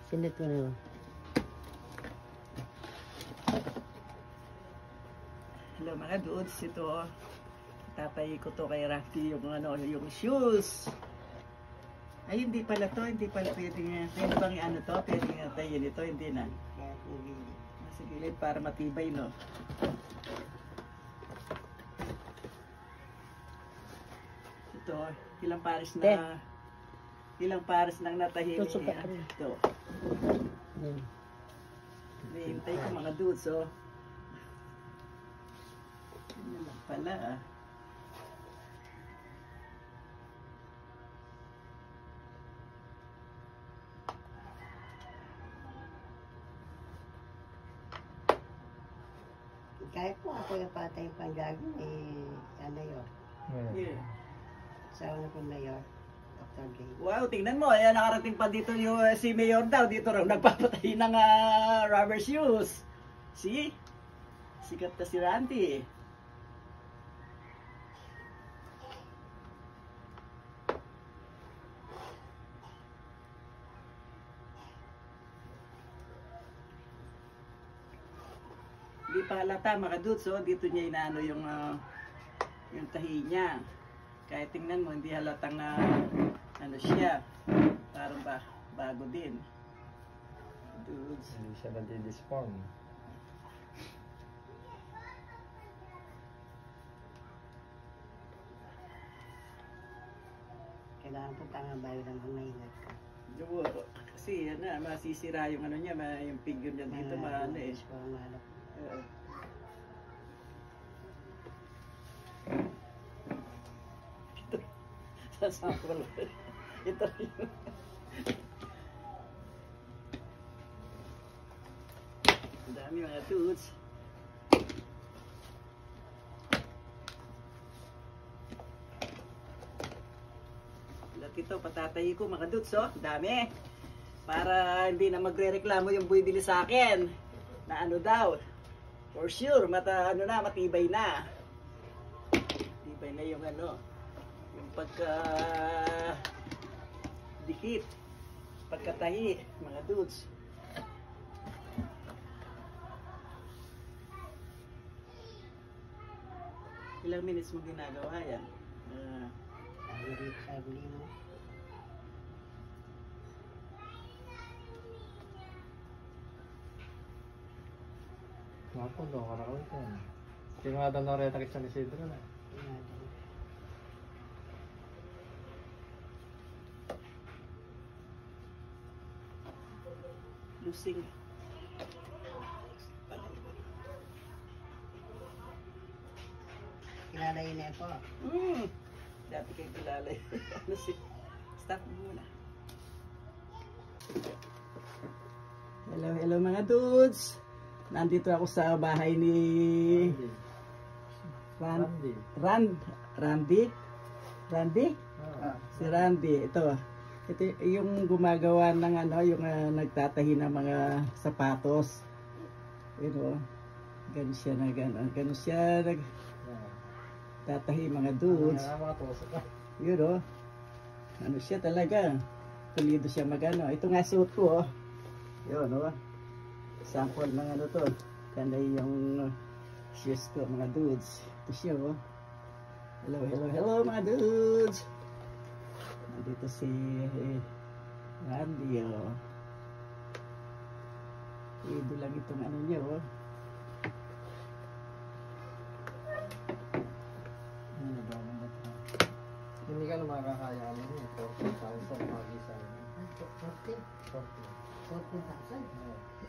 Sinit ko na. Hello mga dudes, ito tatay ko to kay Rafi yung ano, yung shoes. Ay hindi pala to, hindi pala pwede bang ano to, pwede nga tayo nito, hindi na. Sa gilid para matibay no. Ito, ilang pares nang natahi niya. Ito. Hintay ko mga dudes, oh. Ano lang pala, ah. Kahit po ako yung patay panggagin, ano yun? Yeah. Sa una po mayor, Dr. Gay. Wow, tingnan mo, ayan, nakarating pa dito yung si Mayor daw, dito raw nagpapatay ng rubber shoes. See? Sikat na si Randy. Hindi pa halata mga dudes, oh. Dito niya inaano yung tahi niya. Kahit tingnan mo, hindi halatang ano siya. Parang bago din. Dudes. Hindi siya nadi-disform. Kailangan po tanga bayo ng maingat ka. Kasi yan masisira yung ano niya, yung figure niya dito, ano eh. Ito, sasample. Ito yung... Ang dami mga dudes. Ito, patatay ko mga dudes, oh. Dami. Para hindi na magre-reklamo yung bumibili sa akin. Na ano daw. For sure, matibay na. Matibay na yung ano. Yung dikit. Pagkatahi, mga dudes. Ilang minutes mo ginagawa yan? Sabi mo. Ngayon, doon ka na ulit yan. Hindi nga daw na-retakit sa Isidro na. Lusing. Kilala yun eh po. Dati kayo kilala yun. Stop muna. Hello mga dudes. Nandito ako sa bahay ni Randy? Si Randy. Ito yung gumagawa ng ano, yung nagtatahi ng mga sapatos. Pero ganun siya tatahi mga dudes. Yun o. Ano siya talaga. Tulido siya magano. Ito nga suit ko o. Yun o. Sample ng ano to. Kanda yung shoes ko mga dudes. Ito siya o. Hello mga dudes. Nandito si Randy o. Tulido lang itong ano niya o. Hindi ka na makakaya mo yun. 40,000 mag-isa. 40,000?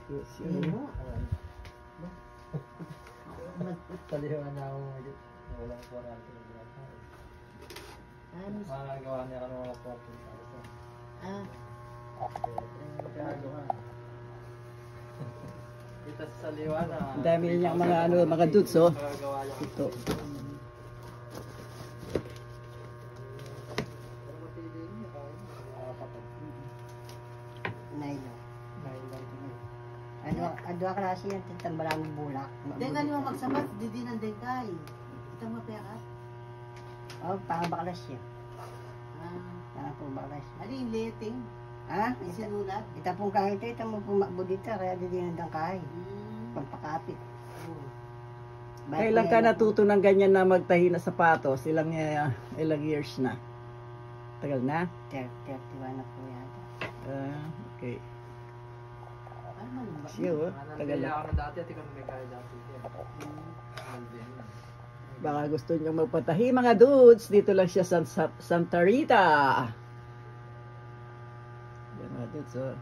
Yes, yun mo. Taliwan na ako ngayon. Walang 40 na ginagawa. Makagawa niya ka ng mga 40,000. Kaya kita sa liwana. Ang dami niyang mga dudes oh. Ito. Adwa klase yan, tambalang bulak. Deka niyo magsamat, di ng dekay. Itang mapekat. Oh, pangabaklas siya. Ah, Parang po baklas. ano yung letting? Ha? May sinulat? Itapong kahit ito mo pumakbudita, kaya di dinadangkay. Hmm. Pagpakapit. Oo. Kailan ka natuto ng ganyan na magtahi na sapatos? Ilang years na? Tagal na? 31 na po yata. Okay. Ano ba? Siya, oh. Tagal Nandiyan na. ako na dati at ikaw may kaya dati. Nandiyan na. Baka gusto nyo magpatahi mga dudes. Dito lang siya sa Santa Rita. Yan mga dudes, oh.